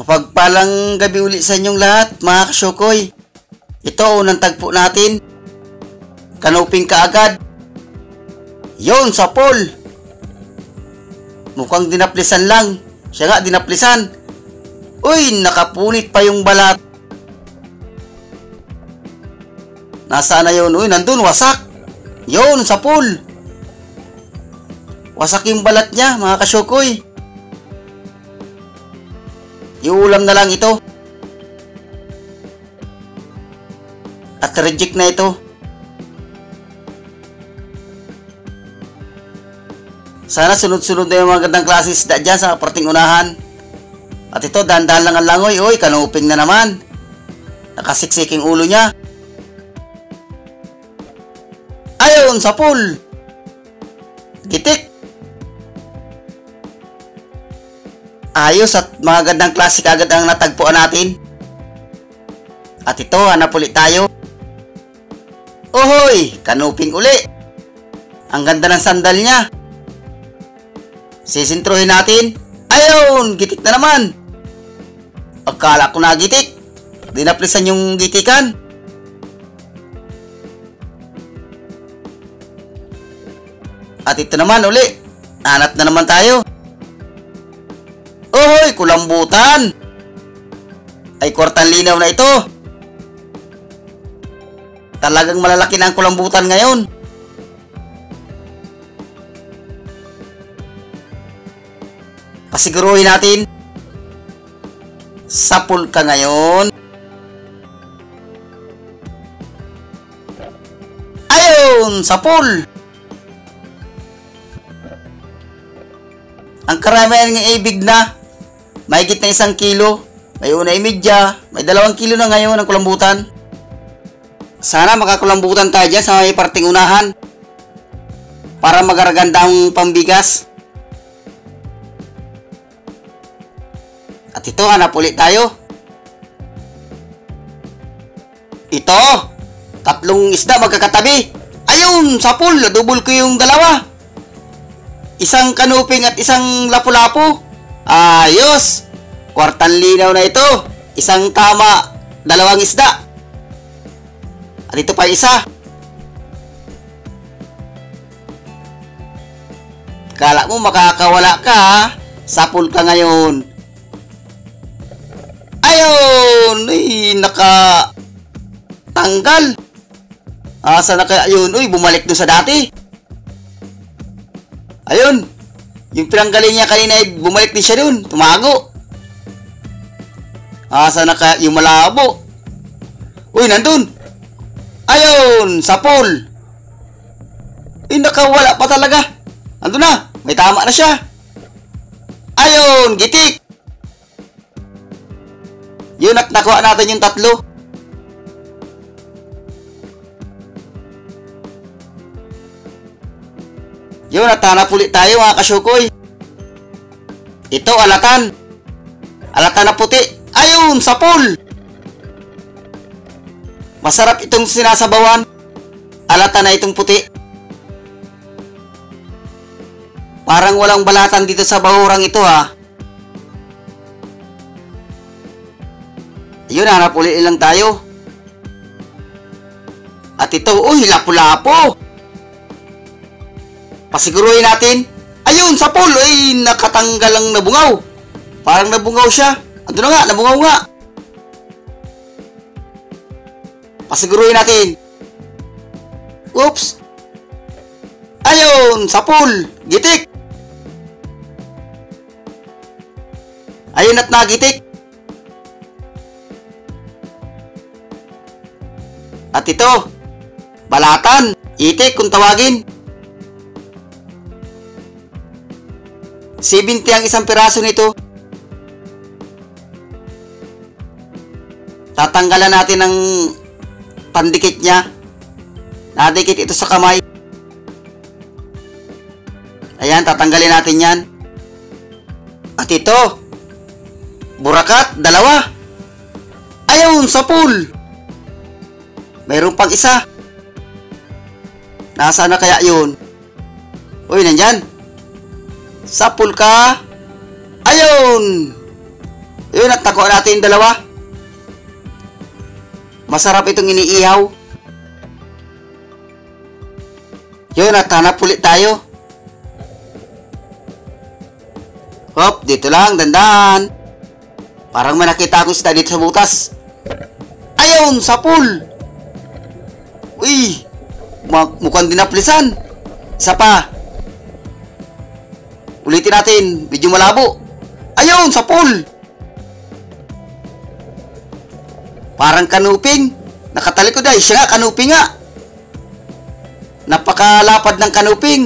Mapagpalang gabi uli sa inyong lahat, mga kasyokoy. Ito, unang tagpo natin. Kanuping kaagad. Yon, sa pool. Mukhang dinaplisan lang. Siya nga, dinaplisan. Uy, nakapunit pa yung balat. Nasaan na yun? Uy, nandun, wasak. Yon, sa pool. Wasak yung balat niya, mga kasyokoy. Iulam na lang ito. At reject na ito. Sana sunod-sunod na yung mga gandang klase isda dyan sa parting unahan. At ito, dahan-dahan lang ang langoy. Uy, kanuping na naman. Nakasiksiking ulo niya. Ayun, sa pool. Gitik. Ayos at mga gandang klase agad ang natagpuan natin. At ito, hanap ulit tayo. Ohoy, kanuping uli. Ang ganda ng sandal niya. Sisintrohin natin. Ayun, gitik na naman. Akala ko na gitik. Dinaplisan yung gitikan. At ito naman uli. Hanap na naman tayo. Ohoy, kulambutan. Ay, kwartang linaw na ito. Talagang malalaki na ang kulambutan ngayon. Pasiguruhin natin. Sapul ka ngayon. Ayun, sapul. Ang karamihan ng ibig na. Mahigit na 1 kilo. May 1.5. May 2 kilo na ngayon ang kulambutan. Sana makakulambutan tayo dyan sa may parting unahan. Para magaraganda ang pambigas. At ito, hanap ulit tayo. Ito. 3 isda magkakatabi. Ayun, sa pool. Nadubol ko yung 2. Isang kanuping at isang lapu-lapu. Ayos. Kwartang linaw na ito. Isang tama. 2 isda. At ito pa isa. Kala mo makakawala ka, ha? Sapul ka ngayon. Ayun. Ay, nakatanggal. Asa na kaya yun? Uy, bumalik doon sa dati. Ayun. Yung pinanggaling niya kanina ay bumalik din siya doon. Tumago. Asa na kaya yung malabo? Uy, nandun. Ayun, sa pool. Ay, nakawala pa talaga. Andun na. May tama na siya. Ayun, gitik. Yun, at nakuha natin yung 3. Yun, at hanap ulit tayo, mga kasyokoy. Ito, alatan. Alatan na puti. Ayun, sa pool. Masarap itong sinasabawan. Alatan na itong puti. Parang walang balatan dito sa bahurang ito, ha. Yun, hanap ulit lang tayo. At ito, uy, lapu-lapo. Pasiguruhin natin. Ayun, sa pool. Ay, nakatanggal ang nabungaw. Parang nabungaw siya. Ando na nga, nabungaw nga. Pasiguruhin natin. Oops. Ayun, sa pool. Gitik. Ayun at nagitik. At ito, balatan. Itik kung tawagin. 70 ang isang piraso nito. Tatanggalan natin ng pandikit niya. Nadikit ito sa kamay. Ayan, tatanggalin natin yan. At ito, burakat, 2. Ayun, sa pool. Mayroon pang isa. Nasaan na kaya yun? Uy, nandyan. Sapul ka. Ayun. Yun, at nakuha natin yung dalawa. Masarap itong iniihaw. Yun, at hanap ulit tayo. Hop, dito lang, dandan. Parang may nakita akong isda dito sa butas. Ayun, sapul. Uy, mukhang dinaplisan. Isa pa. Ulitin natin, medyo malabo. Ayun, sapul. Parang kanuping. Nakatalikod ay, siya nga, kanuping nga. Napakalapad ng kanuping.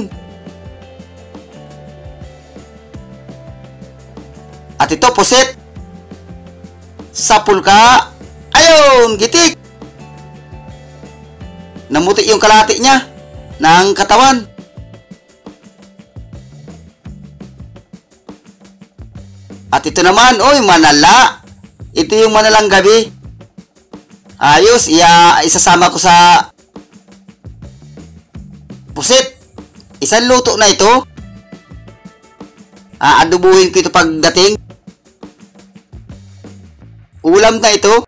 At ito, puset. Sapul ka. Ayun, gitik. Namuti yung kalahati niya ng katawan. At ito naman, oy, manala. Ito yung manalang gabi. Ayos, isasama ko sa pusit. Isang luto na ito. Adubuhin ko ito pagdating. Ulam na ito.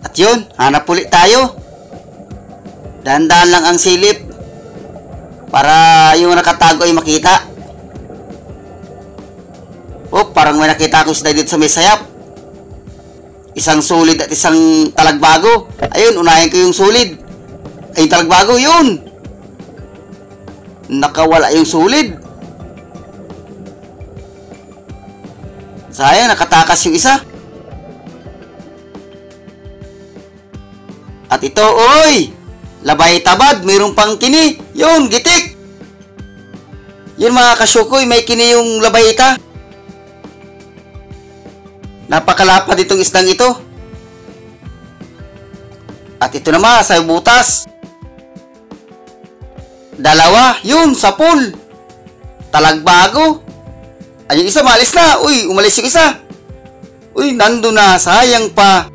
At yun, hanap ulit tayo. Dahan-dahan lang ang silip para yung nakatago ay makita. Oh, parang may nakita ko isda dito sa may sayap. Isang sulid at isang talagbago. Ayun, unahin ko yung sulid. Ay, yung talagbago, yun. Nakawala yung sulid. Sayang, nakatakas yung isa. At ito, oy! Labay tabad, mayroong pang kini. Yun, gitik. Yun mga kasyukoy, may kini yung labay ita. Napakalapad itong isdang ito. At ito naman, sa butas. Dalawa, yun, sapul. Talagbago. Ay, yung isa, maalis na. Uy, umalis yung isa. Uy, nandun na. Sayang pa.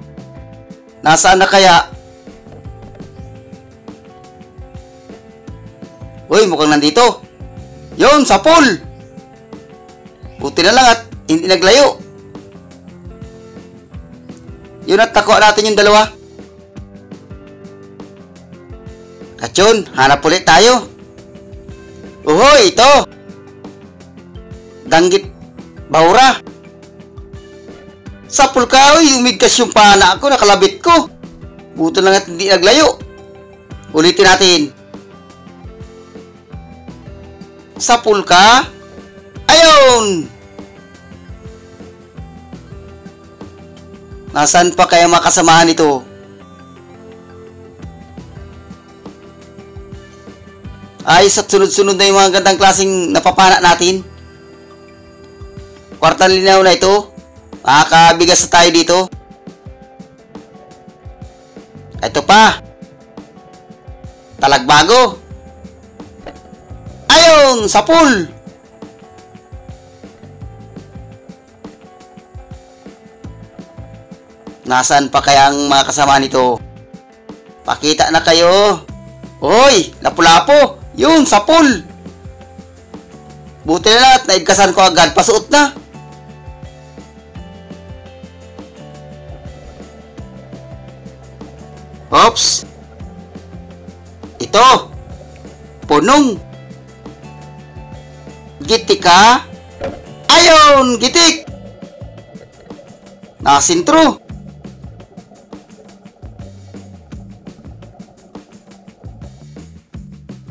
Nasaan na kaya? Uy, mukhang nandito. Yun, sapul. Buti na lang at hindi naglayo. Yun, at nakuha natin yung dalawa. At yun, hanap ulit tayo. Uhoy, ito. Danggit bahura. Sapul ka, uy, umigkas yung pana ko, nakalabit ko. Buto lang at hindi naglayo. Ulitin natin. Sapul ka. Ayun. Nasaan pa kaya makasamahan ito? Ayos at sunod-sunod na yung mga gandang klaseng napapana natin. Kwartang linaw na ito. Makakabigas na tayo dito. Ito pa. Talagbago. Ayun, sapul. Nasaan pa kaya ang mga kasama nito? Pakita na kayo. Hoy, lapu-lapo. Yun, sapul. Buti na lang at naigkasan ko agad. Pasuot na. Oops. Ito. Punong. Gitik ka. Ayun, gitik. Nakasintro.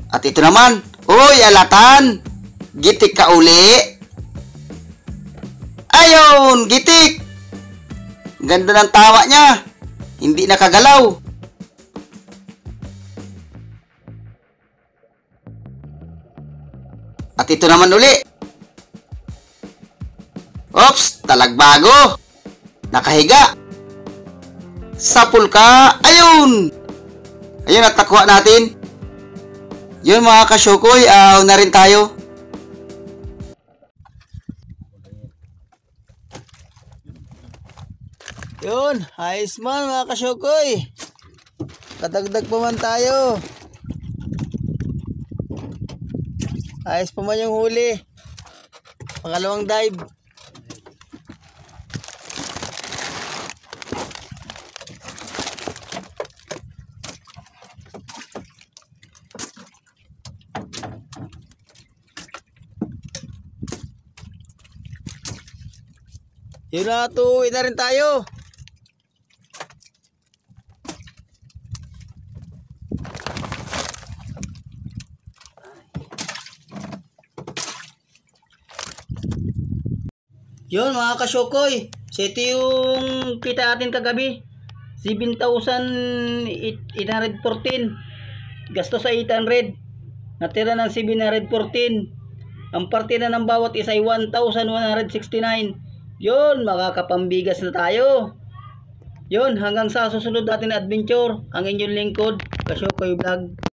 At ito naman. Uy, alatan. Gitik ka uli. Ayun, gitik. Ganda ng tawa niya. Hindi nakagalaw. At ito naman uli. Oops, talagbago. Nakahiga. Sapul ka. Ayun. Ayun, at nakuha natin. Yun mga kasyukoy, na rin tayo. Yun, ayos man mga kasyukoy. Kadagdag pa man tayo. Ayos pa man yung huli. Pangalawang dive. Yun na, tuwi na rin tayo. Yun mga kasyokoy, so ito yung kita natin kagabi, 7,814, gasto sa 800, natira ng 714, ang partida ng bawat isa ay 1,169. Yun, makakapambigas na tayo. Yun, hanggang sa susunod natin na adventure, ang inyong lingkod, Kasyokoy Vlog.